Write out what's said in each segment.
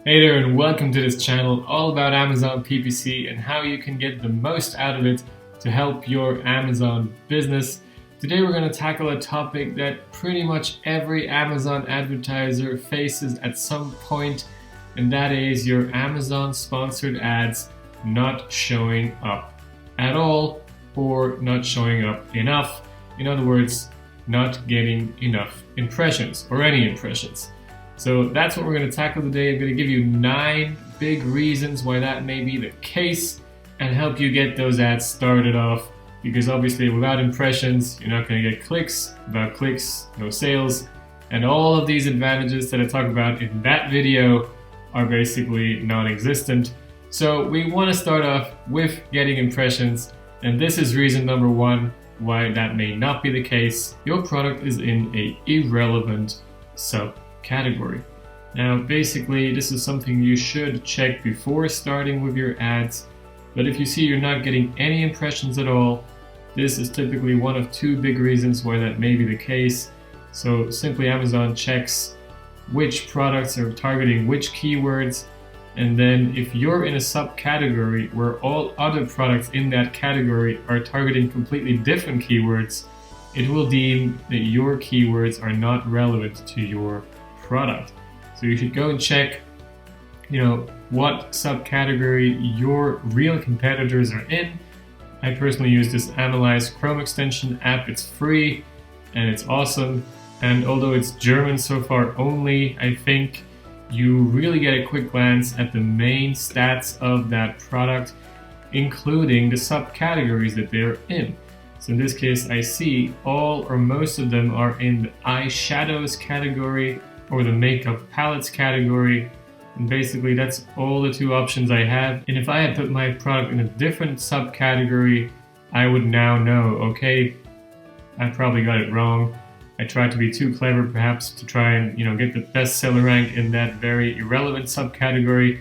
Hey there and welcome to this channel all about Amazon PPC and how you can get the most out of it to help your Amazon business. Today we're going to tackle a topic that pretty much every Amazon advertiser faces at some point, and that is your Amazon sponsored ads not showing up at all or not showing up enough. In other words, not getting enough impressions or any impressions. So that's what we're going to tackle today. I'm going to give you 9 big reasons why that may be the case and help you get those ads started off, because obviously without impressions, you're not going to get clicks. Without clicks, no sales. And all of these advantages that I talk about in that video are basically non-existent. So we want to start off with getting impressions, and this is reason number 1 why that may not be the case. Your product is in an irrelevant subcategory. Now basically this is something you should check before starting with your ads, but if you see you're not getting any impressions at all, this is typically one of 2 big reasons why that may be the case. So simply Amazon checks which products are targeting which keywords, and then if you're in a subcategory where all other products in that category are targeting completely different keywords, it will deem that your keywords are not relevant to your product. So you should go and check, what subcategory your real competitors are in. I personally use this Analyze Chrome extension app. It's free and it's awesome. And although it's German so far only, I think you really get a quick glance at the main stats of that product, including the subcategories that they're in. So in this case, I see all or most of them are in the eyeshadows category or the makeup palettes category. And basically that's all the 2 options I have. And if I had put my product in a different subcategory, I would now know, okay, I probably got it wrong. I tried to be too clever perhaps to try and get the bestseller rank in that very irrelevant subcategory,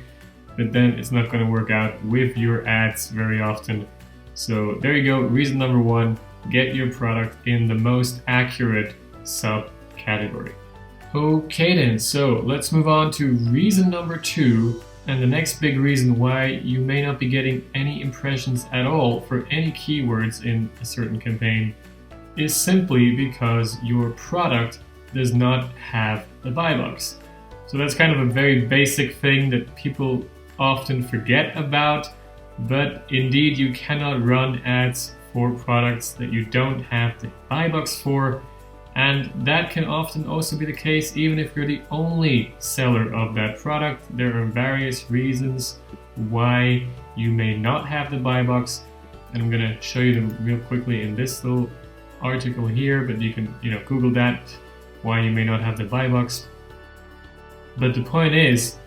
but then it's not going to work out with your ads very often. So there you go, reason number 1, get your product in the most accurate subcategory. Okay then, so let's move on to reason number 2, and the next big reason why you may not be getting any impressions at all for any keywords in a certain campaign is simply because your product does not have the buy box. So that's kind of a very basic thing that people often forget about, but indeed you cannot run ads for products that you don't have the buy box for, and that can often also be the case even if you're the only seller of that product. There are various reasons why you may not have the buy box, and I'm going to show you them real quickly in this little article here, but you can Google that, why you may not have the buy box. But the point is,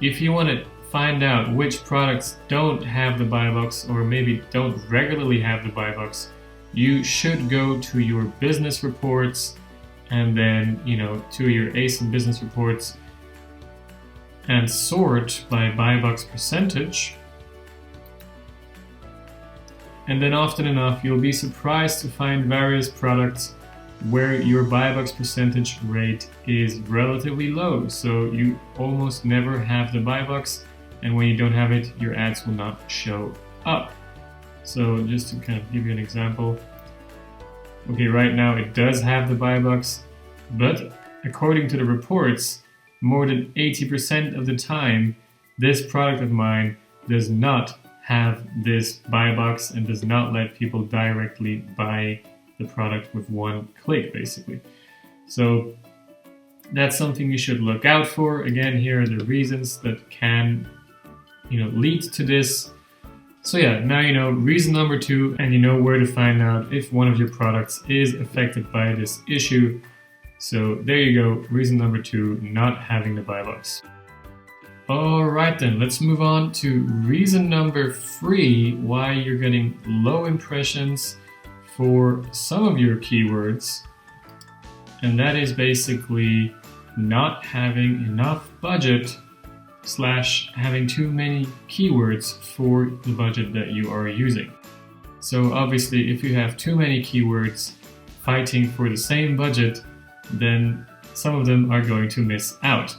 if you want to find out which products don't have the buy box or maybe don't regularly have the buy box, you should go to your business reports and then to your ASIN business reports and sort by buy box percentage. And then often enough, you'll be surprised to find various products where your buy box percentage rate is relatively low. So you almost never have the buy box, and when you don't have it, your ads will not show up. So just to kind of give you an example. Okay, right now it does have the buy box, but according to the reports, more than 80% of the time, this product of mine does not have this buy box and does not let people directly buy the product with 1 click, basically. So that's something you should look out for. Again, here are the reasons that can lead to this. So yeah, now you know reason number 2, and you know where to find out if one of your products is affected by this issue. So there you go, reason number 2, not having the buy box. Alright then, let's move on to reason number 3 why you're getting low impressions for some of your keywords, and that is basically not having enough budget / having too many keywords for the budget that you are using. So obviously if you have too many keywords fighting for the same budget, then some of them are going to miss out.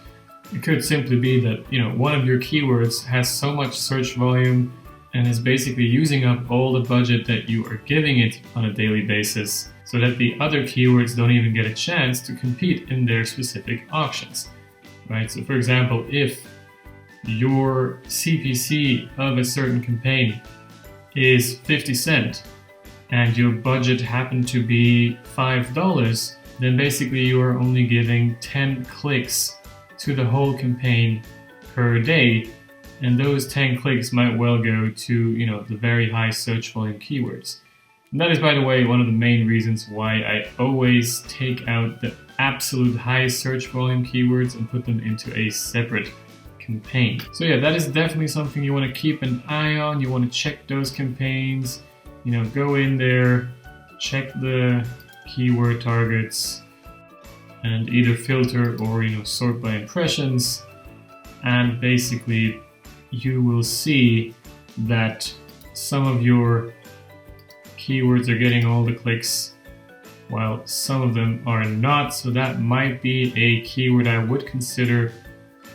It could simply be that, one of your keywords has so much search volume and is basically using up all the budget that you are giving it on a daily basis, so that the other keywords don't even get a chance to compete in their specific auctions, right? So for example, if your CPC of a certain campaign is 50 cents and your budget happened to be $5, then basically you are only giving 10 clicks to the whole campaign per day, and those 10 clicks might well go to, the very high search volume keywords. And that is, by the way, one of the main reasons why I always take out the absolute highest search volume keywords and put them into a separate campaign. So yeah, that is definitely something you want to keep an eye on. You want to check those campaigns, go in there, check the keyword targets, and either filter or sort by impressions, and basically you will see that some of your keywords are getting all the clicks while some of them are not. So that might be a keyword I would consider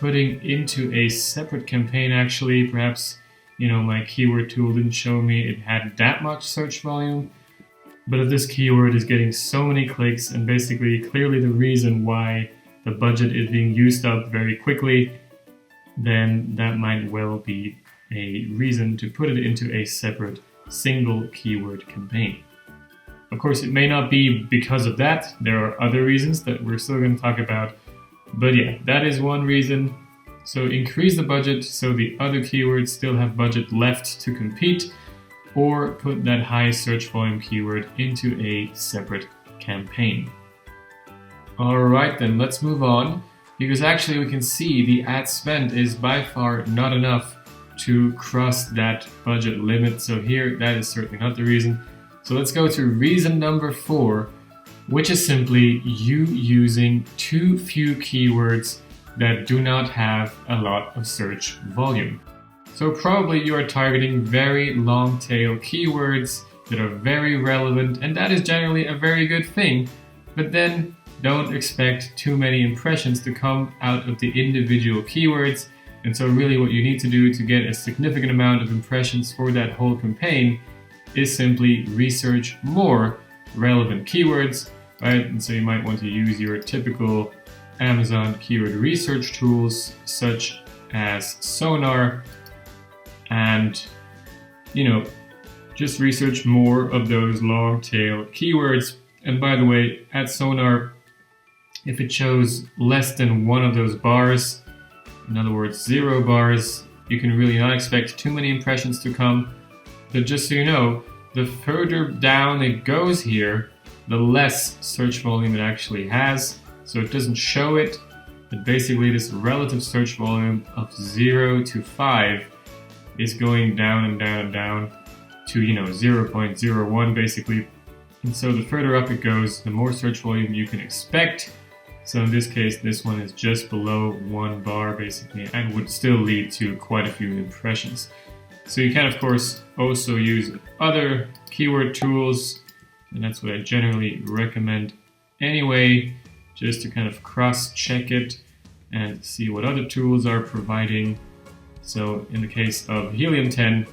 putting into a separate campaign. Actually, perhaps my keyword tool didn't show me it had that much search volume. But if this keyword is getting so many clicks and basically clearly the reason why the budget is being used up very quickly, then that might well be a reason to put it into a separate single keyword campaign. Of course, it may not be because of that. There are other reasons that we're still going to talk about. But yeah, that is one reason. So increase the budget so the other keywords still have budget left to compete, or put that high search volume keyword into a separate campaign. Alright then, let's move on, because actually we can see the ad spend is by far not enough to cross that budget limit. So here, that is certainly not the reason. So let's go to reason number 4, which is simply you using too few keywords that do not have a lot of search volume. So probably you are targeting very long tail keywords that are very relevant, and that is generally a very good thing, but then don't expect too many impressions to come out of the individual keywords. And so really what you need to do to get a significant amount of impressions for that whole campaign is simply research more relevant keywords, right? And so you might want to use your typical Amazon keyword research tools such as Sonar, and just research more of those long tail keywords. And by the way, at Sonar, if it shows less than one of those bars, in other words 0 bars, you can really not expect too many impressions to come. But just so you know, the further down it goes here, the less search volume it actually has. So it doesn't show it, but basically this relative search volume of 0 to 5 is going down and down and down to 0.01 basically. And so the further up it goes, the more search volume you can expect. So in this case, this one is just below 1 bar basically, and would still lead to quite a few impressions. So you can of course also use other keyword tools, and that's what I generally recommend anyway, just to kind of cross-check it and see what other tools are providing. So in the case of Helium 10,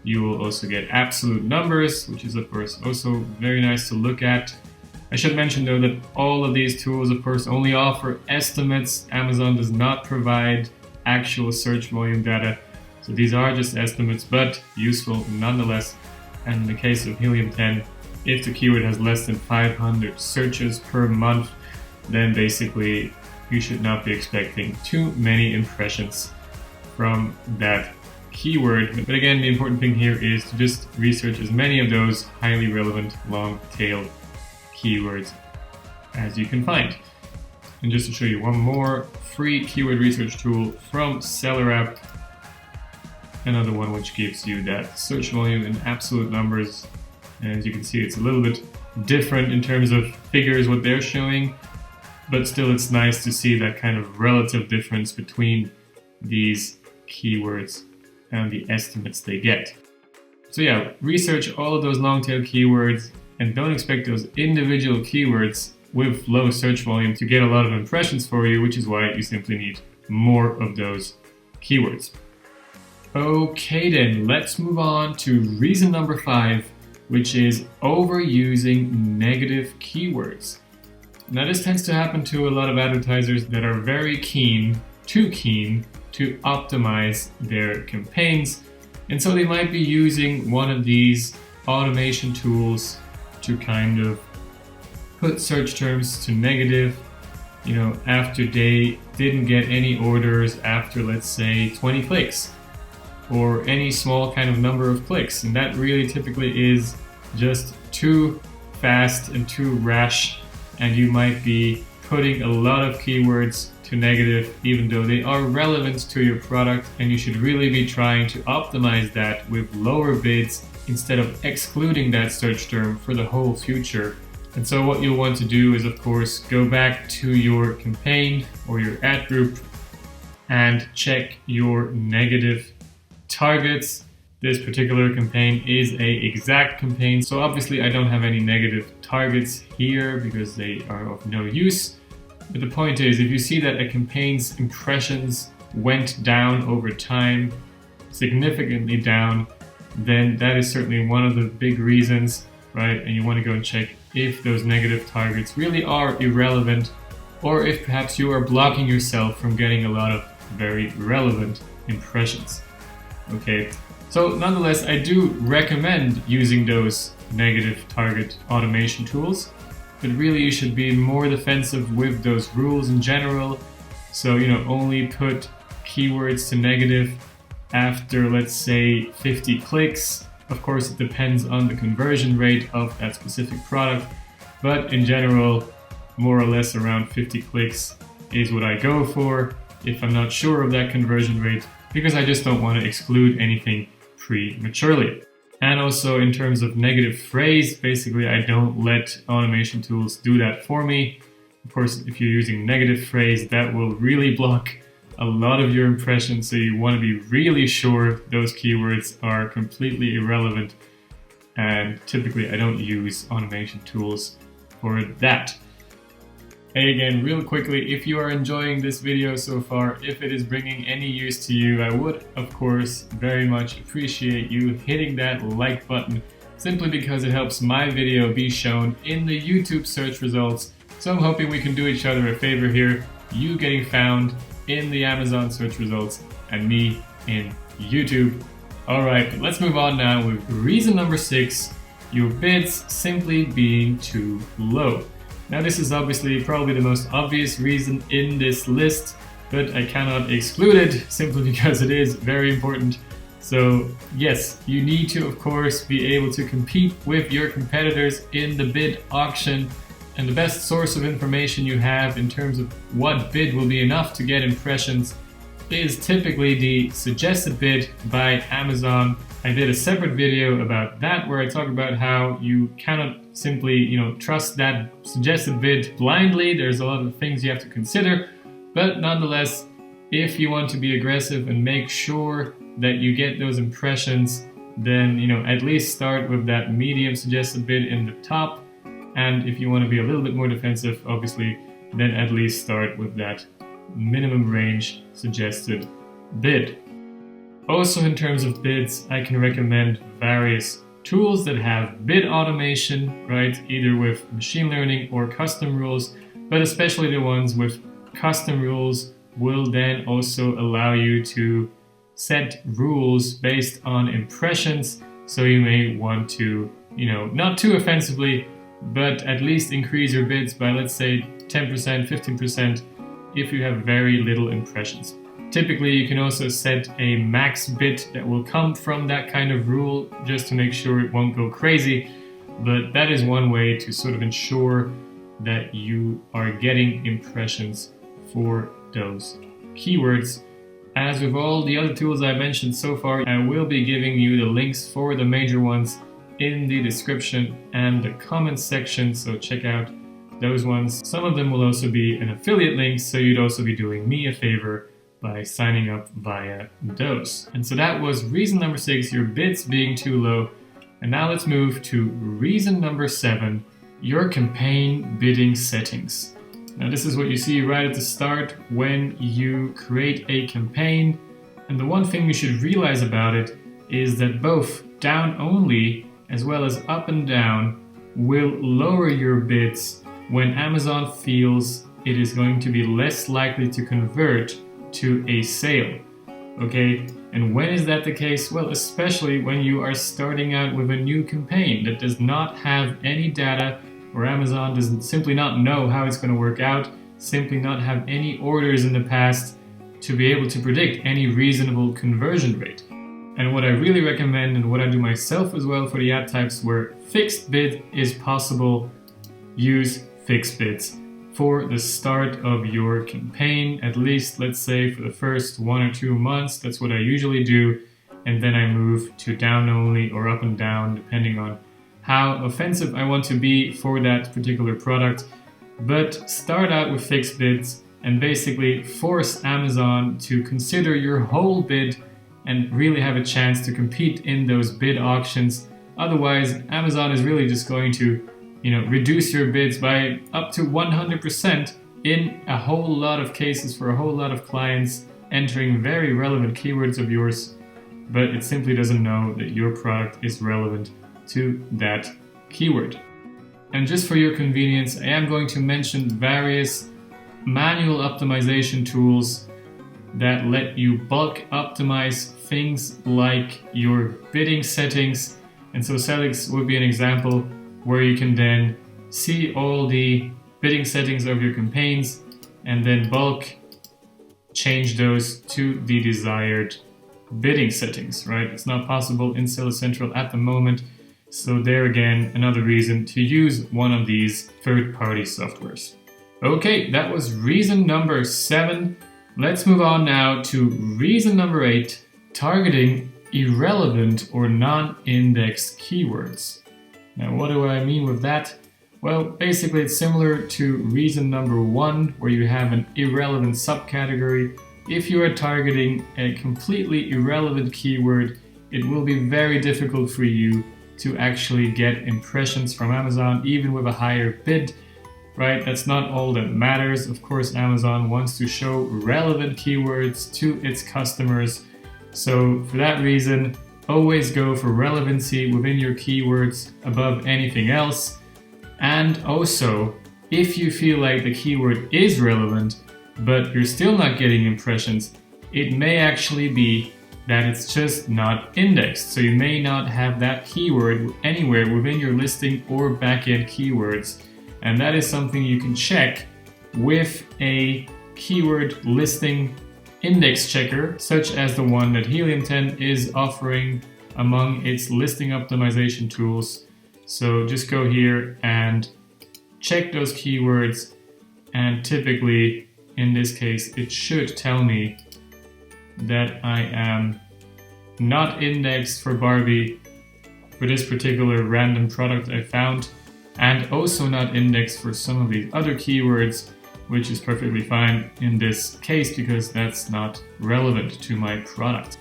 you will also get absolute numbers, which is of course also very nice to look at. I should mention though that all of these tools of course only offer estimates. Amazon does not provide actual search volume data. So these are just estimates, but useful nonetheless. And in the case of Helium 10, if the keyword has less than 500 searches per month, then basically you should not be expecting too many impressions from that keyword. But again, the important thing here is to just research as many of those highly relevant long tail keywords as you can find. And just to show you one more free keyword research tool from SellerApp, another one which gives you that search volume in absolute numbers. And as you can see, it's a little bit different in terms of figures what they're showing, but still it's nice to see that kind of relative difference between these keywords and the estimates they get. So yeah, research all of those long tail keywords and don't expect those individual keywords with low search volume to get a lot of impressions for you, which is why you simply need more of those keywords. Okay then, let's move on to reason number 5, which is overusing negative keywords. Now this tends to happen to a lot of advertisers that are very too keen to optimize their campaigns, and so they might be using one of these automation tools to kind of put search terms to negative, after they didn't get any orders after, let's say, 20 clicks or any small kind of number of clicks, and that really typically is just too fast and too rash, and you might be putting a lot of keywords to negative even though they are relevant to your product, and you should really be trying to optimize that with lower bids instead of excluding that search term for the whole future. And so what you'll want to do is, of course, go back to your campaign or your ad group and check your negative targets. This particular campaign is a exact campaign, so obviously I don't have any negative targets here because they are of no use. But the point is, if you see that a campaign's impressions went down over time, significantly down, then that is certainly one of the big reasons, right? And you want to go and check if those negative targets really are irrelevant, or if perhaps you are blocking yourself from getting a lot of very relevant impressions. Okay, so nonetheless, I do recommend using those negative target automation tools, but really you should be more defensive with those rules in general. So, only put keywords to negative after, let's say, 50 clicks. Of course, it depends on the conversion rate of that specific product, but in general, more or less around 50 clicks is what I go for if I'm not sure of that conversion rate, because I just don't want to exclude anything prematurely. And also in terms of negative phrase, basically I don't let automation tools do that for me. Of course, if you're using negative phrase, that will really block a lot of your impressions, so you want to be really sure those keywords are completely irrelevant, and typically I don't use automation tools for that. Hey again, real quickly, if you are enjoying this video so far, if it is bringing any use to you, I would of course very much appreciate you hitting that like button, simply because it helps my video be shown in the YouTube search results. So I'm hoping we can do each other a favor here, you getting found in the Amazon search results and me in YouTube. Alright, let's move on now with reason number 6, your bids simply being too low. Now this is obviously probably the most obvious reason in this list, but I cannot exclude it simply because it is very important. So yes, you need to of course be able to compete with your competitors in the bid auction, and the best source of information you have in terms of what bid will be enough to get impressions is typically the suggested bid by Amazon. I did a separate video about that where I talk about how you cannot simply, trust that suggested bid blindly. There's a lot of things you have to consider, but nonetheless, if you want to be aggressive and make sure that you get those impressions, then, at least start with that medium suggested bid in the top. And if you want to be a little bit more defensive, obviously, then at least start with that minimum range suggested bid. Also, in terms of bids, I can recommend various tools that have bid automation, right? Either with machine learning or custom rules, but especially the ones with custom rules will then also allow you to set rules based on impressions. So you may want to, not too offensively, but at least increase your bids by, let's say, 10%, 15% if you have very little impressions. Typically, you can also set a max bid that will come from that kind of rule just to make sure it won't go crazy. But that is one way to sort of ensure that you are getting impressions for those keywords. As with all the other tools I mentioned so far, I will be giving you the links for the major ones in the description and the comments section, so check out those ones. Some of them will also be an affiliate link, so you'd also be doing me a favor by signing up via those. And so that was reason number 6, your bids being too low. And now let's move to reason number 7, your campaign bidding settings. Now this is what you see right at the start when you create a campaign. And the one thing you should realize about it is that both down only as well as up and down will lower your bids when Amazon feels it is going to be less likely to convert to a sale. Okay, and when is that the case? Well, especially when you are starting out with a new campaign that does not have any data, or Amazon does simply not know how it's going to work out, simply not have any orders in the past to be able to predict any reasonable conversion rate. And what I really recommend, and what I do myself as well for the ad types where fixed bid is possible, use fixed bids for the start of your campaign, at least let's say for the first 1 or 2 months. That's what I usually do, and then I move to down only or up and down depending on how offensive I want to be for that particular product. But start out with fixed bids and basically force Amazon to consider your whole bid and really have a chance to compete in those bid auctions. Otherwise, Amazon is really just going to reduce your bids by up to 100% in a whole lot of cases for a whole lot of clients entering very relevant keywords of yours, but it simply doesn't know that your product is relevant to that keyword. And just for your convenience, I am going to mention various manual optimization tools that let you bulk optimize things like your bidding settings. And so Sellics would be an example where you can then see all the bidding settings of your campaigns and then bulk change those to the desired bidding settings, right? It's not possible in Seller Central at the moment. So there again, another reason to use one of these third-party softwares. Okay, that was reason number 7. Let's move on now to reason number 8, targeting irrelevant or non-indexed keywords. Now, what do I mean with that? Well, basically it's similar to reason number 1, where you have an irrelevant subcategory. If you are targeting a completely irrelevant keyword, it will be very difficult for you to actually get impressions from Amazon, even with a higher bid, right? That's not all that matters. Of course, Amazon wants to show relevant keywords to its customers. So for that reason, always go for relevancy within your keywords above anything else. And also, if you feel like the keyword is relevant, but you're still not getting impressions, it may actually be that it's just not indexed. So you may not have that keyword anywhere within your listing or backend keywords. And that is something you can check with a keyword listing index checker, such as the one that Helium 10 is offering among its listing optimization tools. So just go here and check those keywords, and typically in this case it should tell me that I am not indexed for Barbie for this particular random product I found, and also not indexed for some of these other keywords, which is perfectly fine in this case because that's not relevant to my product.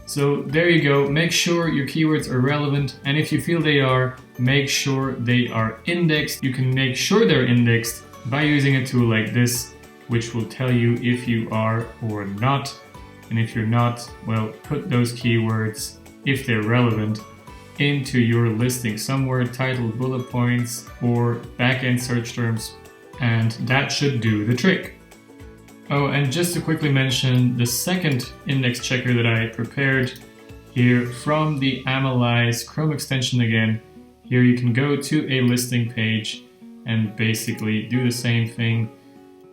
So there you go, make sure your keywords are relevant, and if you feel they are, make sure they are indexed. You can make sure they're indexed by using a tool like this, which will tell you if you are or not. And if you're not, well, put those keywords, if they're relevant, into your listing somewhere, titled bullet points or backend search terms, and that should do the trick. Oh, and just to quickly mention the second index checker that I prepared here from the Analyze Chrome extension again. Here you can go to a listing page and basically do the same thing.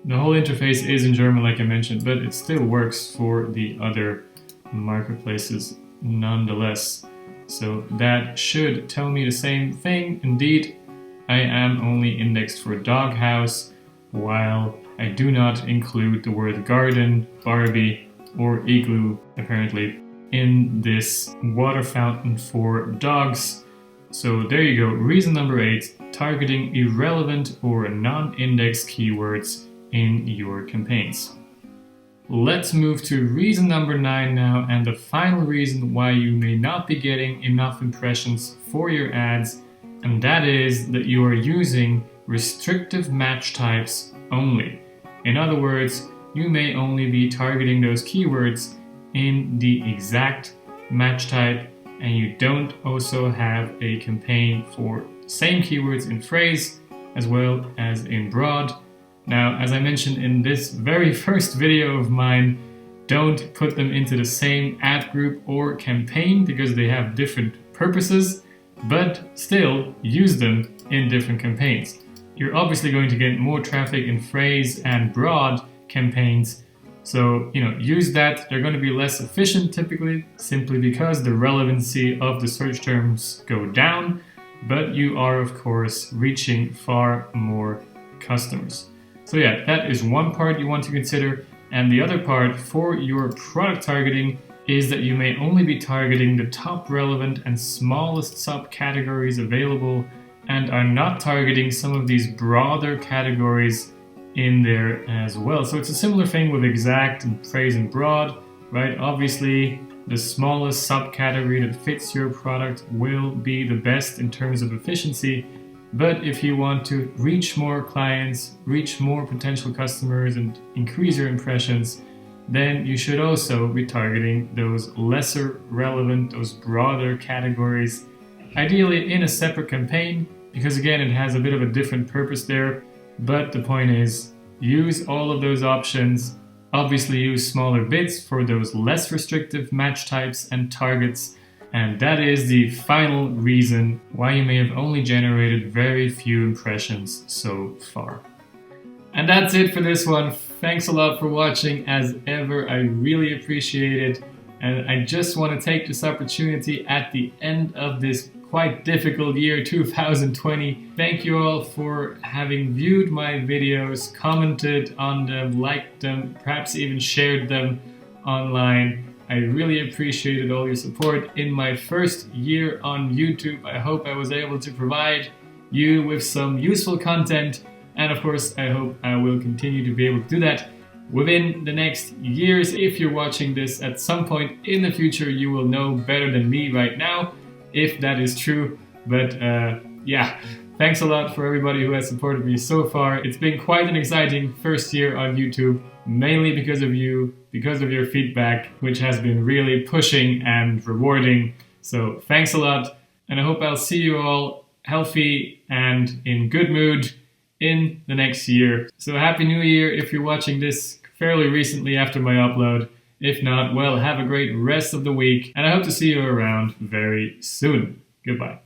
The whole interface is in German, like I mentioned, but it still works for the other marketplaces nonetheless. So that should tell me the same thing. Indeed, I am only indexed for doghouse, while I do not include the word garden, Barbie, or igloo, apparently, in this water fountain for dogs. So there you go, reason number 8, targeting irrelevant or non-indexed keywords in your campaigns. Let's move to reason number 9 now, and the final reason why you may not be getting enough impressions for your ads, and that is that you are using restrictive match types only. In other words, you may only be targeting those keywords in the exact match type, and you don't also have a campaign for same keywords in phrase as well as in broad. Now, as I mentioned in this very first video of mine, don't put them into the same ad group or campaign because they have different purposes, but still use them in different campaigns. You're obviously going to get more traffic in phrase and broad campaigns, so use that. They're going to be less efficient typically, simply because the relevancy of the search terms go down, but you are of course reaching far more customers. So yeah, that is one part you want to consider. And the other part for your product targeting is that you may only be targeting the top relevant and smallest subcategories available, and are not targeting some of these broader categories in there as well. So it's a similar thing with exact and phrase and broad, right? Obviously, the smallest subcategory that fits your product will be the best in terms of efficiency. But if you want to reach more clients, reach more potential customers, and increase your impressions, then you should also be targeting those lesser relevant, those broader categories, ideally in a separate campaign, because again, it has a bit of a different purpose there. But the point is, use all of those options. Obviously use smaller bids for those less restrictive match types and targets. And that is the final reason why you may have only generated very few impressions so far. And that's it for this one. Thanks a lot for watching. As ever, I really appreciate it. And I just want to take this opportunity at the end of this quite difficult year, 2020. Thank you all for having viewed my videos, commented on them, liked them, perhaps even shared them online. I really appreciated all your support in my first year on YouTube. I hope I was able to provide you with some useful content, and of course I hope I will continue to be able to do that within the next years. If you're watching this at some point in the future, you will know better than me right now if that is true. But yeah, thanks a lot for everybody who has supported me so far. It's been quite an exciting first year on YouTube, mainly because of you, because of your feedback, which has been really pushing and rewarding. So thanks a lot, and I hope I'll see you all healthy and in good mood in the next year. So Happy New Year if you're watching this fairly recently after my upload. If not, well, have a great rest of the week, and I hope to see you around very soon. Goodbye.